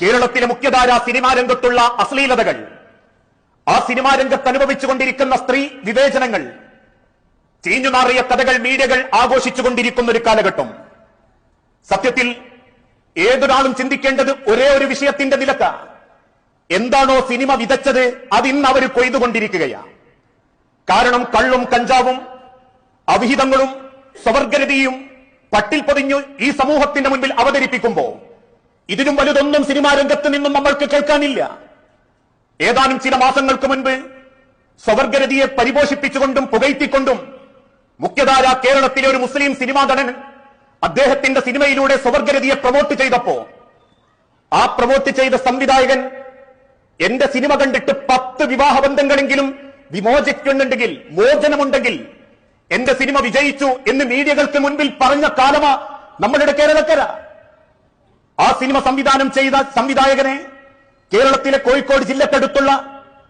കേരളത്തിലെ മുഖ്യധാര സിനിമാ രംഗത്തുള്ള അശ്ലീലതകൾ, ആ സിനിമാ രംഗത്ത് അനുഭവിച്ചുകൊണ്ടിരിക്കുന്ന സ്ത്രീ വിവേചനങ്ങൾ, ചീഞ്ഞുനാറിയ കഥകൾ മീഡിയകൾ ആഘോഷിച്ചുകൊണ്ടിരിക്കുന്ന ഒരു കാലഘട്ടം. സത്യത്തിൽ ഏതൊരാളും ചിന്തിക്കേണ്ടത് ഒരേ ഒരു വിഷയത്തിന്റെ നിലക്ക. എന്താണോ സിനിമ വിതച്ചത് അതിന്ന് അവർ കൊയ്തുകൊണ്ടിരിക്കുകയാണ്. കാരണം കള്ളും കഞ്ചാവും അവിഹിതങ്ങളും സ്വവർഗരതിയും പട്ടിൽ പൊതിഞ്ഞു ഈ സമൂഹത്തിന്റെ മുൻപിൽ അവതരിപ്പിക്കുമ്പോ ഇതിലും വലുതൊന്നും സിനിമാ രംഗത്ത് നിന്നും നമ്മൾക്ക് കേൾക്കാനില്ല. ഏതാനും ചില മാസങ്ങൾക്ക് മുൻപ് സ്വവർഗരതിയെ പരിപോഷിപ്പിച്ചുകൊണ്ടും പുകഴ്ത്തിക്കൊണ്ടും മുഖ്യധാര കേരളത്തിലെ ഒരു മുസ്ലിം സിനിമാ നടൻ അദ്ദേഹത്തിന്റെ സിനിമയിലൂടെ സ്വവർഗരതിയെ പ്രൊമോട്ട് ചെയ്തപ്പോ ആ പ്രൊമോട്ട് ചെയ്ത സംവിധായകൻ എന്റെ സിനിമ കണ്ടിട്ട് 10 വിവാഹബന്ധങ്ങളെങ്കിലും വിമോചിക്കുന്നുണ്ടെങ്കിൽ, മോചനമുണ്ടെങ്കിൽ എന്റെ സിനിമ വിജയിച്ചു എന്ന് മീഡിയകൾക്ക് മുൻപിൽ പറഞ്ഞ കാലമാ നമ്മളുടെ കേരളക്കര. ആ സിനിമ സംവിധാനം ചെയ്ത സംവിധായകനെ കേരളത്തിലെ കോഴിക്കോട് ജില്ലക്കടുത്തുള്ള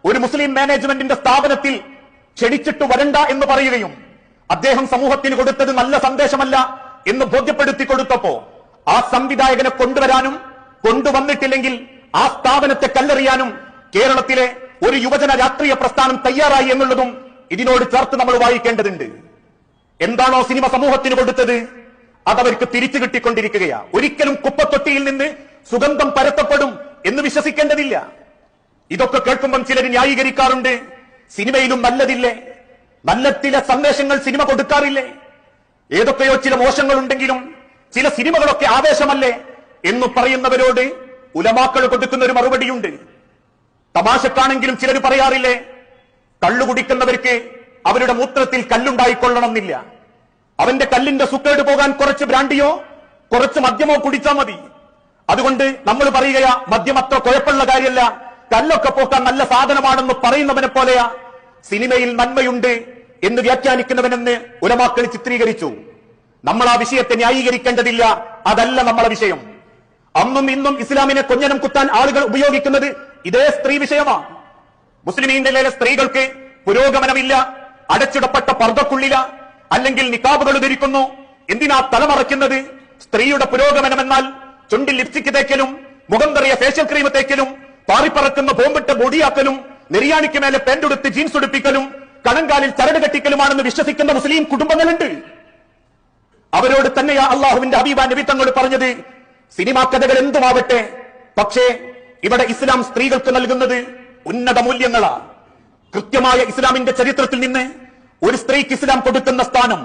ഒരു മുസ്ലിം മാനേജ്മെന്റിന്റെ സ്ഥാപനത്തിൽ ക്ഷണിച്ചിട്ട് വരണ്ട എന്ന് പറയുകയും അദ്ദേഹം സമൂഹത്തിന് കൊടുത്തത് നല്ല സന്ദേശമല്ല എന്ന് ബോധ്യപ്പെടുത്തി കൊടുത്തപ്പോ ആ സംവിധായകനെ കൊണ്ടുവരാനും കൊണ്ടുവന്നിട്ടില്ലെങ്കിൽ ആ സ്ഥാപനത്തെ കല്ലെറിയാനും കേരളത്തിലെ ഒരു യുവജന രാഷ്ട്രീയ പ്രസ്ഥാനം തയ്യാറായി എന്നുള്ളതും ഇതിനോട് ചേർത്ത് നമ്മൾ വായിക്കേണ്ടതുണ്ട്. എന്താണോ സിനിമ സമൂഹത്തിന് കൊടുത്തത് അതവർക്ക് തിരിച്ചു കിട്ടിക്കൊണ്ടിരിക്കുകയാണ്. ഒരിക്കലും കുപ്പത്തൊട്ടിയിൽ നിന്ന് സുഗന്ധം പരത്തപ്പെടും എന്ന് വിശ്വസിക്കേണ്ടതില്ല. ഇതൊക്കെ കേൾക്കുമ്പം ചിലർ ന്യായീകരിക്കാറുണ്ട്. സിനിമയിലും നല്ലതില്ലേ, നല്ല ചില സന്ദേശങ്ങൾ സിനിമ കൊടുക്കാറില്ലേ, ഏതൊക്കെയോ ചില മോശങ്ങളുണ്ടെങ്കിലും ചില സിനിമകളൊക്കെ ആവേശമല്ലേ എന്ന് പറയുന്നവരോട് ഉലമാക്കൾ കൊടുക്കുന്ന ഒരു മറുപടിയുണ്ട്. തമാശക്കാണെങ്കിലും ചിലർ പറയാറില്ലേ, കള്ളു കുടിക്കുന്നവർക്ക് അവരുടെ മൂത്രത്തിൽ കല്ലുണ്ടായിക്കൊള്ളണം എന്നില്ല, അവന്റെ കല്ലിന്റെ സുക്കേട് പോകാൻ കുറച്ച് ബ്രാൻഡിയോ കുറച്ച് മദ്യമോ കുടിച്ചാൽ മതി. അതുകൊണ്ട് നമ്മൾ പറയുകയാ മദ്യം അത്ര കുഴപ്പമുള്ള കാര്യമല്ല, കല്ലൊക്കെ പോക്കാൻ നല്ല സാധനമാണെന്ന് പറയുന്നവനെ പോലെയാ സിനിമയിൽ നന്മയുണ്ട് എന്ന് വ്യാഖ്യാനിക്കുന്നവനെന്ന് ഉലമാക്കൾ ചിത്രീകരിച്ചു. നമ്മൾ ആ വിഷയത്തെ ന്യായീകരിക്കേണ്ടതില്ല, അതല്ല നമ്മളെ വിഷയം. അന്നും ഇന്നും ഇസ്ലാമിനെ കൊഞ്ഞനം കുത്താൻ ആളുകൾ ഉപയോഗിക്കുന്നത് ഇതേ സ്ത്രീ വിഷയമാണ്. മുസ്ലിമീങ്ങളിലെ സ്ത്രീകൾക്ക് പുരോഗമനമില്ല, അടച്ചിടപ്പെട്ട പർദ്ദക്കുള്ളില, അല്ലെങ്കിൽ നിക്കാബുകൾ ധരിക്കുന്നു. എന്തിനാ തലമറയ്ക്കുന്നത്? സ്ത്രീയുടെ പുരോഗമനം എന്നാൽ ചുണ്ടിൽ ലിപ്സ്റ്റിക് തേക്കലും മുഖം തെറിയ ഫേഷ്യൽ ക്രീം തേക്കലും പാറിപ്പറക്കുന്ന ബോംബിട്ട് ബോഡിയാക്കലും നെരിയാണിക്ക് മേലെ പെൻഡുടുത്ത് ജീൻസ് ഉടുപ്പിക്കലും കണങ്കാലിൽ ചരട് കെട്ടിക്കലുമാണെന്ന് വിശ്വസിക്കുന്ന മുസ്ലിം കുടുംബങ്ങളുണ്ട്. അവരോട് തന്നെയാ അള്ളാഹുവിന്റെ ഹബീബ നബി തങ്ങൾ പറഞ്ഞത്, സിനിമാ കഥകൾ എന്തുമാവട്ടെ, പക്ഷേ ഇവിടെ ഇസ്ലാം സ്ത്രീകൾക്ക് നൽകുന്നത് ഉന്നത മൂല്യങ്ങളാണ്. കൃത്യമായ ഇസ്ലാമിന്റെ ചരിത്രത്തിൽ നിന്ന് ഒരു സ്ത്രീക്ക് ഇസ്ലാം കൊടുക്കുന്ന സ്ഥാനം